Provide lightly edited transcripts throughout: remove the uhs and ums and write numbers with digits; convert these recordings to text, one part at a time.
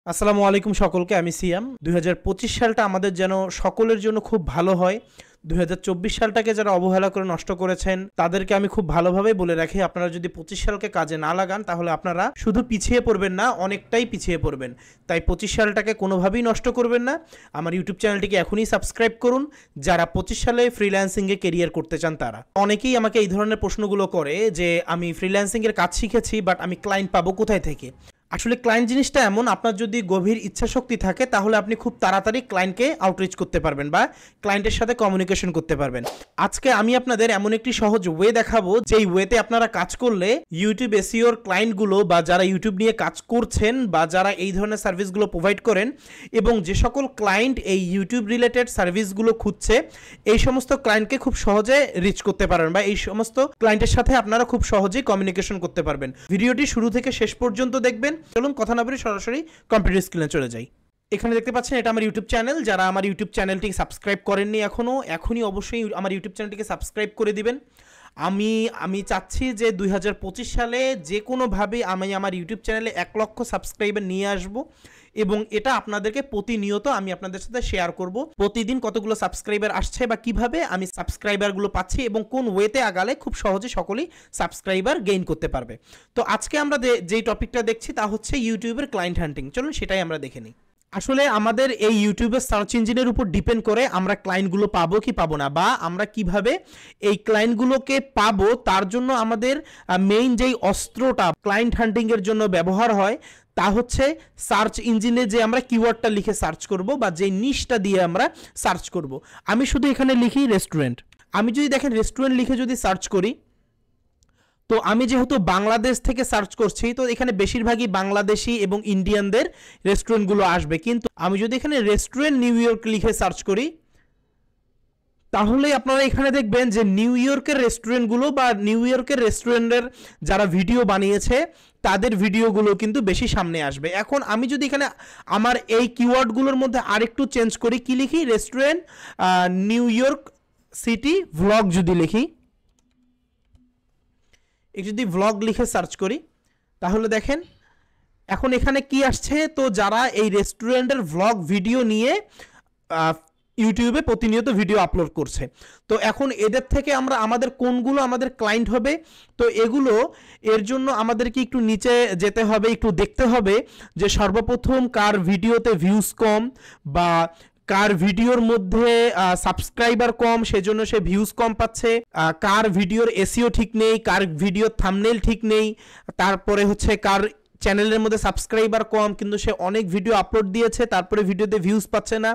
আসসালামু আলাইকুম সকলকে। আমি সিয়াম। ২০২৫ সালটা আমাদের যেন সকলের জন্য খুব ভালো হয়। ২০২৪ সালটাকে যারা অবহেলা করে নষ্ট করেছেন তাদেরকে আমি খুব ভালোভাবেই বলে রাখি, আপনারা যদি ২৫ সালকে কাজে না লাগান তাহলে আপনারা শুধু পিছিয়ে পড়বেন না, অনেকটাই পিছিয়ে পড়বেন। তাই ২৫ সালটাকে কোনোভাবেই নষ্ট করবেন না। আমার ইউটিউব চ্যানেলটিকে এখনই সাবস্ক্রাইব করুন যারা ২৫ সালে ফ্রিল্যান্সিংয়ে কেরিয়ার করতে চান তারা। অনেকেই আমাকে এই ধরনের প্রশ্নগুলো করে যে আমি ফ্রিল্যান্সিংয়ের কাজ শিখেছি বাট আমি ক্লায়েন্ট পাবো কোথায় থেকে। আসলে ক্লায়েন্ট জিনিসটা এমন, আপনার যদি গভীর ইচ্ছাশক্তি থাকে তাহলে আপনি খুব তাড়াতাড়ি ক্লায়েন্টকে আউটরিচ করতে পারবেন বা ক্লায়েন্টের সাথে কমিউনিকেশন করতে পারবেন। আজকে আমি আপনাদের এমন একটি সহজ ওয়ে দেখাবো যেই ওয়েতে আপনারা কাজ করলে ইউটিউব এসইওর ক্লায়েন্টগুলো বা যারা ইউটিউব নিয়ে কাজ করছেন বা যারা এই ধরনের সার্ভিসগুলো প্রোভাইড করেন এবং যে সকল ক্লায়েন্ট এই ইউটিউব রিলেটেড সার্ভিসগুলো খুঁজছে এই সমস্ত ক্লায়েন্টকে খুব সহজে রিচ করতে পারবেন বা এই সমস্ত ক্লায়েন্টের সাথে আপনারা খুব সহজেই কমিউনিকেশন করতে পারবেন। ভিডিওটি শুরু থেকে শেষ পর্যন্ত দেখবেন। চলুন কথা না বলে সরাসরি কম্পিউটার স্ক্রিনে চলে যাই। এখানে দেখতে পাচ্ছেন এটা আমার ইউটিউব চ্যানেল। যারা আমার ইউটিউব চ্যানেলটি সাবস্ক্রাইব করেননি এখনই অবশ্যই আমার ইউটিউব চ্যানেলটিকে সাবস্ক্রাইব করে দিবেন। আমি চাচ্ছি যে ২০২৫ সালে যে কোনোভাবে আমি আমার ইউটিউব চ্যানেলে ১ লক্ষ সাবস্ক্রাইবার নিয়ে আসব এবং এটা আপনাদেরকে প্রতিনিয়ত আমি আপনাদের সাথে শেয়ার করব। প্রতিদিন কতগুলো সাবস্ক্রাইবার আসছে বা কিভাবে আমি সাবস্ক্রাইবারগুলো পাচ্ছি এবং কোন ওয়েতে আগালে খুব সহজে সকলেই সাবস্ক্রাইবার গেইন করতে পারবে। তো আজকে আমরা যেই টপিকটা দেখছি তা হচ্ছে ইউটিউবের ক্লায়েন্ট হান্টিং। চলুন সেটাই আমরা দেখে নিই। আসলে আমাদের এই ইউটিউবের সার্চ ইঞ্জিনের উপর ডিপেন্ড করে আমরা ক্লায়েন্টগুলো পাবো কি পাবো না, বা আমরা কিভাবে এই ক্লায়েন্টগুলোকে পাবো তার জন্য আমাদের মেইন যেই অস্ত্রটা ক্লায়েন্ট হান্টিংয়ের জন্য ব্যবহার হয় তা হচ্ছে সার্চ ইঞ্জিনে যে আমরা কিওয়ার্ডটা লিখে সার্চ করব বা যে নিশটা দিয়ে আমরা সার্চ করব। আমি শুধু এখানে লিখি রেস্টুরেন্ট। আমি যদি দেখেন রেস্টুরেন্ট লিখে যদি সার্চ করি, তো আমি যেহেতু বাংলাদেশ থেকে সার্চ করছি তো এখানে বেশিরভাগই বাংলাদেশি এবং ইন্ডিয়ানদের রেস্টুরেন্টগুলো আসবে। কিন্তু আমি যদি এখানে রেস্টুরেন্ট নিউ ইয়র্ক লিখে সার্চ করি তাহলে আপনারা এখানে দেখবেন যে নিউ ইয়র্কের রেস্টুরেন্টগুলো বা নিউ ইয়র্কের রেস্টুরেন্টের যারা ভিডিও বানিয়েছে তাদের ভিডিওগুলো কিন্তু বেশি সামনে আসবে। এখন আমি যদি এখানে আমার এই কিওয়ার্ডগুলোর মধ্যে আরেকটু চেঞ্জ করি, কি লিখি, restaurant new York city vlog যদি লিখি, যদি ভ্লগ লিখে সার্চ করি তাহলে দেখেন এখন এখানে কি আসছে, তো যারা এই রেস্টুরেন্টের ভ্লগ ভিডিও নিয়ে ইউটিউবে প্রতিনিয়ত ভিডিও আপলোড করছে। তো এখন এদের থেকে আমরা আমাদের কোনগুলো আমাদের ক্লায়েন্ট হবে, তো এগুলো এর জন্য আমাদেরকে একটু নিচে যেতে হবে, একটু দেখতে হবে যে সর্বপ্রথম কার ভিডিওতে ভিউজ কম বা কার ভিডিওর মধ্যে সাবস্ক্রাইবার কম সেজন্য সে ভিউজ কম পাচ্ছে, কার ভিডিওর এসইও ঠিক নেই, কার ভিডিওর থাম্বনেল ঠিক নেই, তারপরে হচ্ছে কার চ্যানেলের মধ্যে সাবস্ক্রাইবার কম কিন্তু সে অনেক ভিডিও আপলোড দিয়েছে তারপরে ভিডিওতে ভিউজ পাচ্ছে না।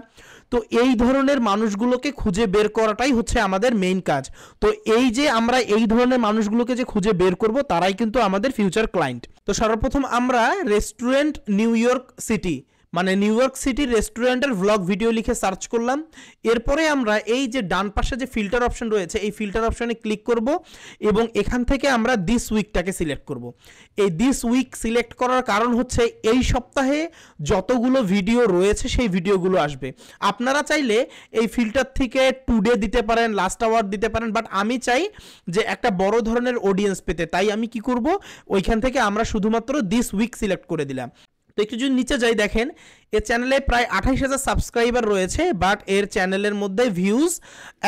তো এই ধরনের মানুষগুলোকে খুঁজে বের করাটাই হচ্ছে আমাদের মেইন কাজ। তো এই যে আমরা এই ধরনের মানুষগুলোকে যে খুঁজে বের করব তারাই কিন্তু আমাদের ফিউচার ক্লায়েন্ট। তো সর্বপ্রথম আমরা রেস্টুরেন্ট নিউ ইয়র্ক সিটি মানে নিউ ইয়র্ক সিটির রেস্টুরেন্টের ভ্লগ ভিডিও লিখে সার্চ করলাম। এরপরে আমরা এই যে ডান পাশে যে ফিল্টার অপশন রয়েছে এই ফিল্টার অপশনে ক্লিক করব এবং এখান থেকে আমরা দিস উইকটাকে সিলেক্ট করব। এই দিস উইক সিলেক্ট করার কারণ হচ্ছে এই সপ্তাহে যতগুলো ভিডিও রয়েছে সেই ভিডিওগুলো আসবে। আপনারা চাইলে এই ফিল্টার থেকে টুডে দিতে পারেন, লাস্ট আওয়ার দিতে পারেন, বাট আমি চাই যে একটা বড় ধরনের অডিয়েন্স পেতে, তাই আমি কি করব, ওইখান থেকে আমরা শুধুমাত্র দিস উইক সিলেক্ট করে দিলাম। তো একটু যদি নিচে যাই দেখেন এর চ্যানেলে প্রায় ২৮,০০০ সাবস্ক্রাইবার রয়েছে বাট এর চ্যানেলের মধ্যে ভিউজ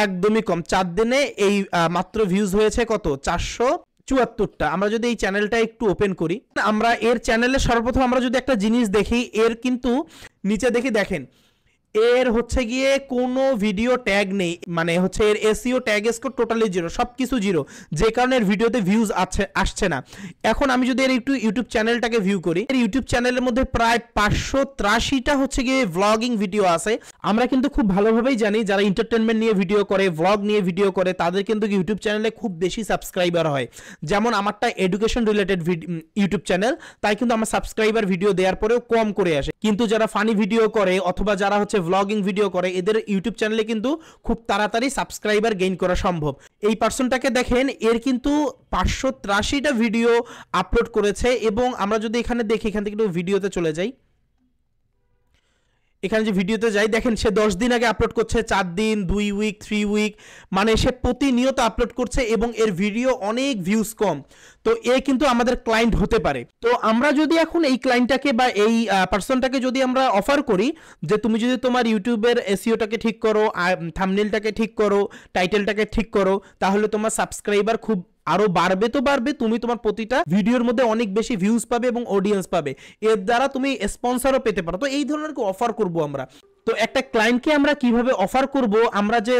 একদমই কম। 4 দিনে এই মাত্র ভিউজ হয়েছে কত, ৪৭৪টা। আমরা যদি এই চ্যানেলটা একটু ওপেন করি, আমরা এর চ্যানেলে সর্বপ্রথম আমরা যদি একটা জিনিস দেখি, এর কিন্তু নিচে দেখি দেখেন এর হচ্ছে গিয়ে কোনো ভিডিও ট্যাগ নেই, মানে হচ্ছে এর SEO tag score totally zero, সব কিছু জিরো, যে কারণে এর ভিডিওতে ভিউজ আসছে না। এখন আমি যদি এর একটু ইউটিউব চ্যানেলটাকে ভিউ করি, এর ইউটিউব চ্যানেলের মধ্যে প্রায় ৫৮৩টা হচ্ছে গিয়ে ভ্লগিং ভিডিও আছে। আমরা কিন্তু খুব ভালোভাবেই জানি যারা এন্টারটেনমেন্ট নিয়ে ভিডিও করে, ভ্লগ নিয়ে ভিডিও করে তাদের কিন্তু ইউটিউব চ্যানেলে খুব বেশি সাবস্ক্রাইবার হয়। যেমন আমারটা এডুকেশন রিলেটেড ইউটিউব চ্যানেল, তাই কিন্তু আমার সাবস্ক্রাইবার ভিডিও দেওয়ার পরেও কম করে আসে। কিন্তু যারা ফানি ভিডিও করে অথবা যারা হচ্ছে ভ্লগিং ভিডিও করে এদের ইউটিউব চ্যানেলে কিন্তু খুব তাড়াতাড়ি সাবস্ক্রাইবার গেইন করা সম্ভব। এই পার্সনটাকে দেখেন এর কিন্তু ৫৮৩টা ভিডিও আপলোড করেছে এবং আমরা যদি এখানে দেখি, এখান থেকে একটু ভিডিওতে চলে যাই, এখানে যে ভিডিওতে যাই দেখেন সে 10 দিন আগে আপলোড করছে, 4 দিন, 2 উইক, 3 উইক, মানে সে প্রতিনিয়ত আপলোড করছে এবং এর ভিডিও অনেক ভিউজ কম। তো এ কিন্তু আমাদের ক্লায়েন্ট হতে পারে। তো আমরা যদি এখন এই ক্লায়েন্টটাকে বা এই পার্সনটাকে যদি আমরা অফার করি যে তুমি যদি তোমার ইউটিউবের এসইওটাকে ঠিক করো, থাম্বনেলটাকে ঠিক করো, টাইটেলটাকে ঠিক করো, তাহলে তোমার সাবস্ক্রাইবার খুব আরো বাড়বে, তো বাড়বে, তুমি তোমার প্রতিটা ভিডিওর মধ্যে অনেক বেশি ভিউজ পাবে এবং অডিয়েন্স পাবে, এর দ্বারা তুমি স্পন্সরও পেতে পারো। তো এই ধরনের অফার করব আমরা। তো একটা ক্লায়েন্টকে আমরা কিভাবে অফার করব, আমরা যে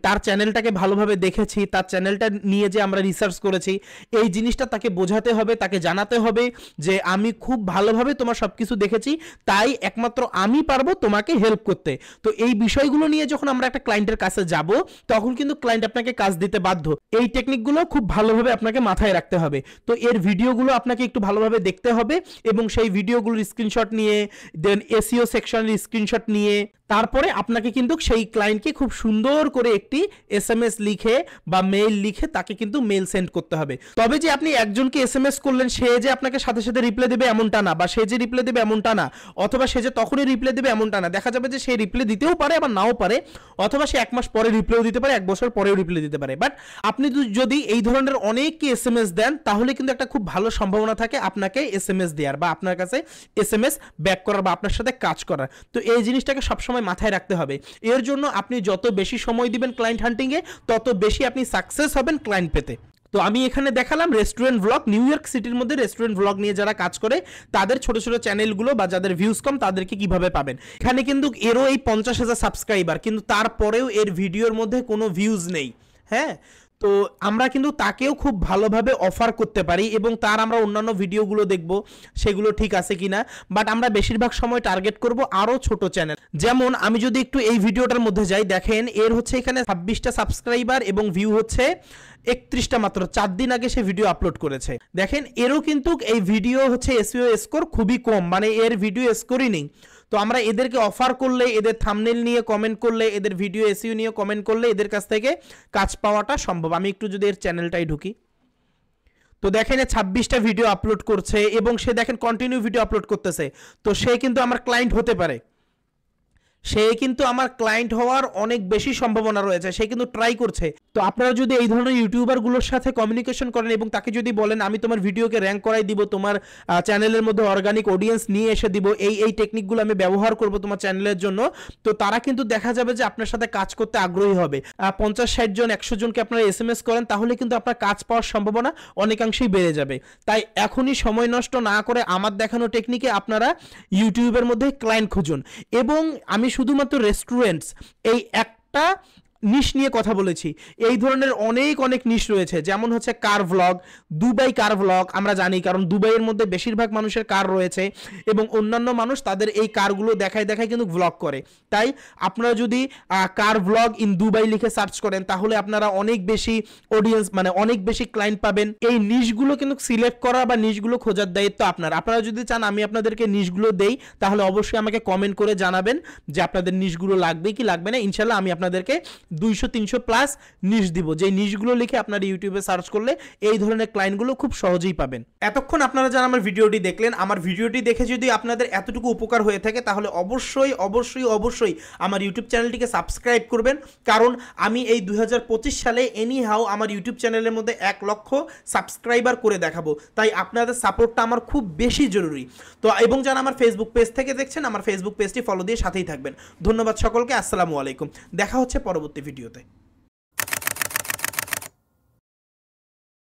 তার চ্যানেলটাকে ভালোভাবে দেখেছি, তার চ্যানেলটা নিয়ে যে আমরা রিসার্চ করেছি, এই জিনিসটা তাকে বোঝাতে হবে, তাকে জানাতে হবে যে আমি খুব ভালোভাবে তোমার সব কিছু দেখেছি, তাই একমাত্র আমি পারবো তোমাকে হেল্প করতে। তো এই বিষয়গুলো নিয়ে যখন আমরা একটা ক্লায়েন্টের কাছে যাব, তখন কিন্তু ক্লায়েন্ট আপনাকে কাজ দিতে বাধ্য। এই টেকনিকগুলো খুব ভালোভাবে আপনাকে মাথায় রাখতে হবে। তো এর ভিডিওগুলো আপনাকে একটু ভালোভাবে দেখতে হবে এবং সেই ভিডিওগুলোর স্ক্রিনশট নিয়ে, দেন এসইও সেকশনের স্ক্রিনশট নিয়ে, তারপরে আপনাকে কিন্তু সেই ক্লায়েন্টকে খুব সুন্দর করে একটি এসএমএস লিখে বা মেইল লিখে তাকে কিন্তু মেইল সেন্ড করতে হবে। তবে যে আপনি একজনকে এসএমএস করলেন সে যে আপনাকে সাথে সাথে রিপ্লাই দেবে এমনটা না, বা সে যে রিপ্লাই দেবে এমনটা না, অথবা সে যে তখনই রিপ্লাই দেবে এমনটা না। দেখা যাবে যে সে রিপ্লাই দিতেও পারে আবার নাও পারে, অথবা সে 1 মাস পরে রিপ্লাইও দিতে পারে, 1 বছর পরেও রিপ্লাই দিতে পারে। বাট আপনি যদি এই ধরনের অনেককে এসএমএস দেন, তাহলে কিন্তু একটা খুব ভালো সম্ভাবনা থাকে আপনাকে এসএমএস দেওয়ার বা আপনার কাছে এসএমএস ব্যাক করার বা আপনার সাথে কাজ করার। তো এই জিনিসটাকে সবসময় মাথায় রাখতে হবে। এর জন্য আপনি যত বেশি সময় দিবেন ক্লায়েন্ট হান্টিংয়ে, তত বেশি আপনি সাকসেস হবেন ক্লায়েন্ট পেতে। তো আমি এখানে দেখালাম রেস্টুরেন্ট ব্লগ, নিউ ইয়র্ক সিটির মধ্যে রেস্টুরেন্ট ব্লগ নিয়ে যারা কাজ করে তাদের ছোট ছোট চ্যানেলগুলো বা যাদের ভিউজ কম তাদেরকে কিভাবে পাবেন। এখানে কিন্তু এরও এই 50,000 সাবস্ক্রাইবার, কিন্তু তারপরেও এর ভিডিওর মধ্যে কোনো ভিউজ নেই। হ্যাঁ, তো আমরা কিন্তু তাকেও খুব ভালোভাবে অফার করতে পারি এবং তার আমরা অন্যান্য ভিডিওগুলো দেখব সেগুলো ঠিক আছে কিনা। বাট আমরা বেশিরভাগ সময় টার্গেট করব আরও ছোট চ্যানেল। যেমন আমি যদি একটু এই ভিডিওটার মধ্যে যাই, দেখেন এর হচ্ছে এখানে 26টা সাবস্ক্রাইবার এবং ভিউ হচ্ছে 31টা, মাত্র 4 দিন আগে সে ভিডিও আপলোড করেছে। দেখেন এরও কিন্তু এই ভিডিও হচ্ছে এসইও স্কোর খুবই কম, মানে এর ভিডিও স্কোরই নেই। তো আমরা এদেরকে অফার করলে, এদের থাম্বনেল নিয়ে কমেন্ট করলে, এদের ভিডিও এসইও নিয়ে কমেন্ট করলে এদের কাছ থেকে কাজ পাওয়াটা সম্ভব। আমি একটু যদি এর চ্যানেলটাই ঢুকি, তো দেখেন 26টা ভিডিও আপলোড করছে এবং সে দেখেন কন্টিনিউ ভিডিও আপলোড করতেছে। তো সে কিন্তু আমার ক্লায়েন্ট হতে পারে, সে কিন্তু আমার ক্লায়েন্ট হওয়ার অনেক বেশি সম্ভাবনা রয়েছে, সে কিন্তু ট্রাই করছে। তো আপনারা যদি এই ধরনের ইউটিউবারগুলোর সাথে কমিউনিকেশন করেন এবং তাকে যদি বলেন আমি তোমার ভিডিওকে র্যাঙ্ক করাই দিব, তোমার চ্যানেলের মধ্যে অর্গানিক অডিয়েন্স নিয়ে এসে দিব, এই টেকনিকগুলো আমি ব্যবহার করব তোমার চ্যানেলের জন্য, তো তারা কিন্তু দেখা যাবে যে আপনার সাথে কাজ করতে আগ্রহী হবে। 50-60 জন 100 জনকে আপনারা এসএমএস করেন, তাহলে কিন্তু আপনার কাজ পাওয়ার সম্ভাবনা অনেকাংশেই বেড়ে যাবে। তাই এখনই সময় নষ্ট না করে আমার দেখানো টেকনিকে আপনারা ইউটিউবের মধ্যে ক্লায়েন্ট খুঁজুন। এবং আমি শুধুমাত্র রেস্টুরেন্টস এই একটা নিশ নিয়ে কথা বলেছি, এই ধরনের অনেক নিশ রয়েছে। যেমন হচ্ছে কার ভ্লগ, দুবাই কার ভ্লগ আমরা জানি, কারণ দুবাইয়ের মধ্যে বেশিরভাগ মানুষের কার রয়েছে এবং অন্যান্য মানুষ তাদের এই কারগুলো দেখায় কিন্তু ভ্লগ করে। তাই আপনারা যদি কার ভ্লগ ইন দুবাই লিখে সার্চ করেন, তাহলে আপনারা অনেক বেশি অডিয়েন্স, মানে অনেক বেশি ক্লায়েন্ট পাবেন। এই নিশগুলো কিন্তু সিলেক্ট করা বা নিশগুলো খোঁজার দায়িত্ব আপনার। আপনারা যদি চান আমি আপনাদেরকে নিশগুলো দেই, তাহলে অবশ্যই আমাকে কমেন্ট করে জানাবেন যে আপনাদের নিশগুলো লাগবে কি লাগবে না। ইনশাল্লাহ আমি আপনাদেরকে 200-300 প্লাস নিশ দিব, যে নিশগুলো লিখে আপনারা ইউটিউবে সার্চ করলে এই ধরনের ক্লায়েন্টগুলো খুব সহজেই পাবেন। এতক্ষণ আপনারা যারা আমার ভিডিওটি দেখলেন, আমার ভিডিওটি দেখে যদি আপনাদের এতটুকু উপকার হয়ে থাকে, তাহলে অবশ্যই আমার ইউটিউব চ্যানেলটিকে সাবস্ক্রাইব করবেন। কারণ আমি এই 2025 সালে এনিহাউ আমার ইউটিউব চ্যানেলের মধ্যে 1 লক্ষ সাবস্ক্রাইবার করে দেখাবো। তাই আপনাদের সাপোর্টটা আমার খুব বেশি জরুরি। তো এবং যারা আমার ফেসবুক পেজ থেকে দেখছেন, আমার ফেসবুক পেজটি ফলো দিয়ে সাথেই থাকবেন। ধন্যবাদ সকলকে। আসসালামু আলাইকুম। দেখা হচ্ছে পরবর্তী ভিডিওতে।